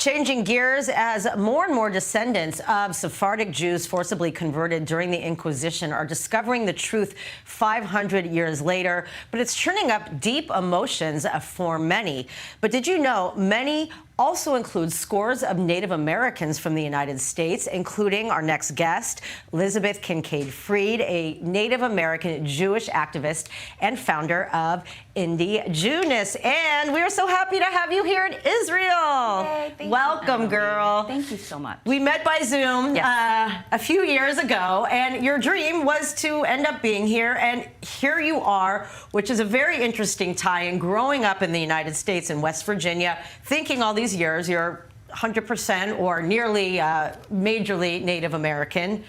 Changing gears as more and more descendants of Sephardic Jews forcibly converted during the Inquisition are discovering the truth 500 years later, but it's churning up deep emotions for many. But did you know many also include scores of Native Americans from the United States, including our next guest, Elizabeth Kincaid Fried, a Native American Jewish activist and founder of Indijewness. And we are so happy to have you here in Israel. Yay, welcome, girl. Thank you so much. We met by Zoom a few years ago, and your dream was to end up being here, and here you are, which is a very interesting tie-in, growing up in the United States in West Virginia, thinking all these years you're 100% or nearly majorly Native American.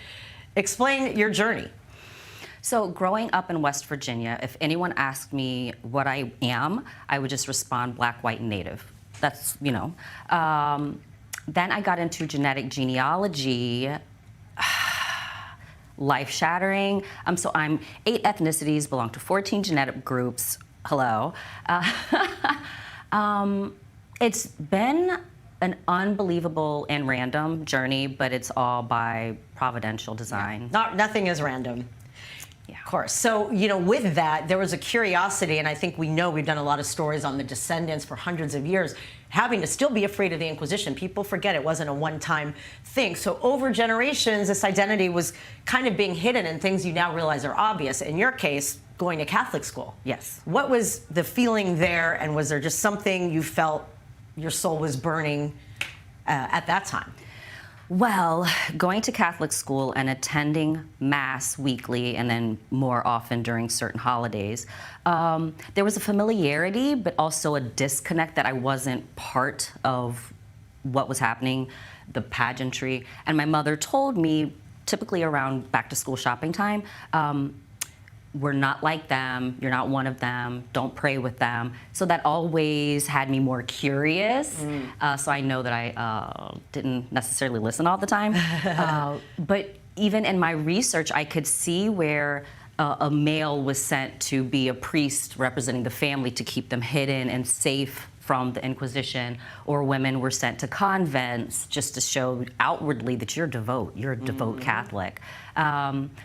Explain your journey. So growing up in West Virginia, if anyone asked me what I am, I would just respond Black, white, and Native. That's, you know. Then I got into genetic genealogy, life-shattering. So I'm 8 ethnicities, belong to 14 genetic groups. Hello. It's been an unbelievable and random journey, but it's all by providential design. Nothing is random. Yeah. Of course. So, you know, with that, there was a curiosity, and I think we know we've done a lot of stories on the descendants for hundreds of years, having to still be afraid of the Inquisition. People forget it wasn't a one-time thing. So over generations, this identity was kind of being hidden, and things you now realize are obvious. In your case, going to Catholic school. Yes. What was the feeling there, and was there just something you felt your soul was burning at that time? Well, going to Catholic school and attending Mass weekly and then more often during certain holidays, there was a familiarity, but also a disconnect that I wasn't part of what was happening, the pageantry. And my mother told me, typically around back-to-school shopping time, we're not like them, you're not one of them, don't pray with them. So that always had me more curious. So I know that I didn't necessarily listen all the time. But even in my research, I could see where a male was sent to be a priest representing the family to keep them hidden and safe from the Inquisition, or women were sent to convents just to show outwardly that you're devout, you're a devout Catholic.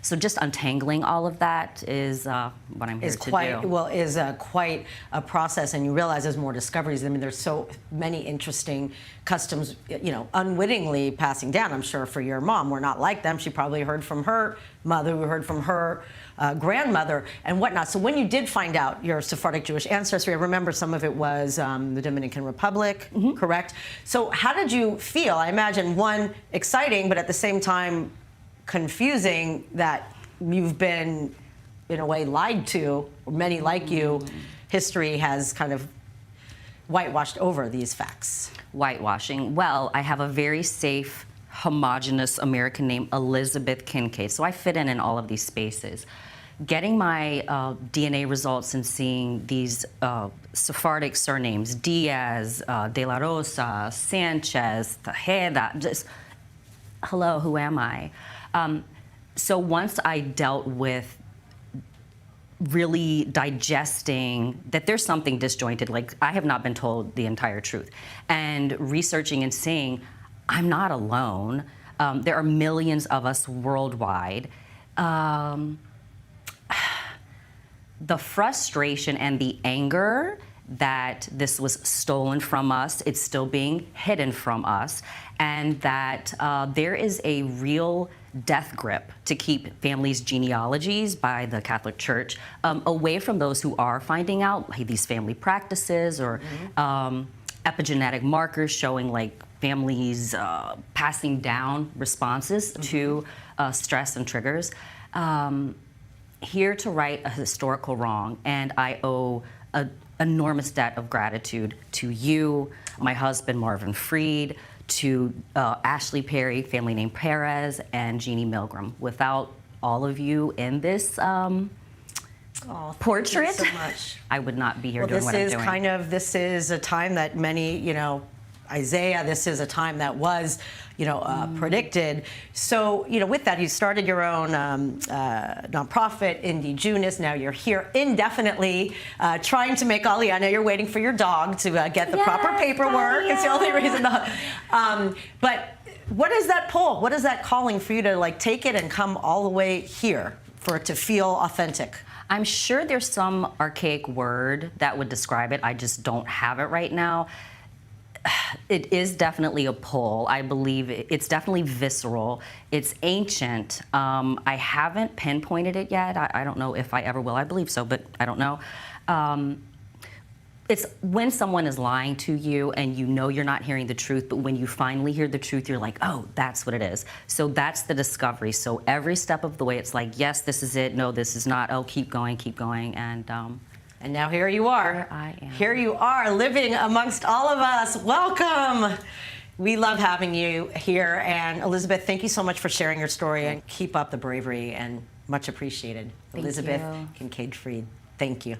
So just untangling all of that is what I'm here to do. Well, is quite a process, and you realize there's more discoveries. I mean, there's so many interesting customs, you know, unwittingly passing down. I'm sure for your mom, we're not like them. She probably heard from her mother, who heard from her grandmother and whatnot. So when you did find out your Sephardic Jewish ancestry, I remember some of it was the Dominican Republic, correct? So how did you feel? I imagine, one, exciting, but at the same time confusing that you've been, in a way, lied to, or many like you. History has kind of whitewashed over these facts. Whitewashing. Well, I have a very safe, homogenous American name, Elizabeth Kincaid, so I fit in all of these spaces. Getting my DNA results and seeing these Sephardic surnames, Diaz, De La Rosa, Sanchez, Tejeda, just, hello, who am I? So once I dealt with really digesting that there's something disjointed, like I have not been told the entire truth, and researching and seeing I'm not alone. There are millions of us worldwide. The frustration and the anger that this was stolen from us, it's still being hidden from us, and that there is a real death grip to keep families' genealogies by the Catholic Church away from those who are finding out these family practices or epigenetic markers showing like families passing down responses to stress and triggers. Here to right a historical wrong, and I owe an enormous debt of gratitude to you, my husband Marvin Fried, to Ashley Perry, family name Perez, and Jeannie Milgram. Without all of you in this portrait, thank you so much. I would not be here doing what I'm doing. This is a time that many, you know, Isaiah. This is a time that was, predicted. So, with that, you started your own nonprofit, Indijewness. Now you're here indefinitely, trying to make Aliyah. I know you're waiting for your dog to get the proper paperwork. It's the only reason. But what is that pull? What is that calling for you to take it and come all the way here for it to feel authentic? I'm sure there's some archaic word that would describe it. I just don't have it right now. It is definitely a pull. I believe it's definitely visceral. It's ancient. I haven't pinpointed it yet. I don't know if I ever will. I believe so, but I don't know. It's when someone is lying to you and you know you're not hearing the truth, but when you finally hear the truth, you're like, oh, that's what it is. So that's the discovery. So every step of the way, it's like, yes, this is it. No, this is not. Oh, keep going, keep going. And now here you are. Here I am. Here you are, living amongst all of us. Welcome. We love having you here. And Elizabeth, thank you so much for sharing your story, and keep up the bravery, and much appreciated. Thank Elizabeth you. Kincaid Fried, thank you.